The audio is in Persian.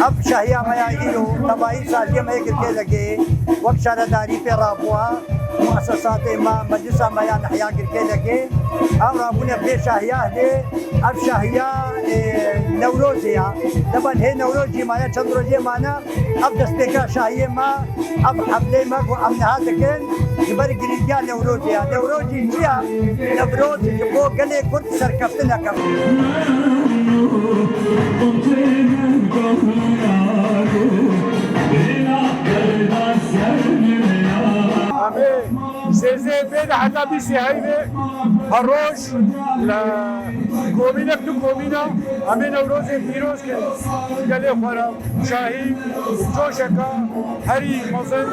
اب شهيا ما يعيلو تبعي سالجي ما يكركي لقي وبشارة داري في رابوها مؤسسات ما مجلس ما ينحيا كركي لقي او رابونا في شهيا دي اب شهيا نوروزيا طبعا هي نوروزي معنا چندروزي معنا اب دستيكا شهيا ما اب حفلي ما وامنها دكن جبر جريجا نوروزيا نوروزي جيا نبروز جبو قلي كنت سركفتنا كم سيزي بين حتى بيسي هيدي هروش لكومينة تو كومينة همين نوروز فيروز كن قلي خورا شاهي جوشكا هري مزن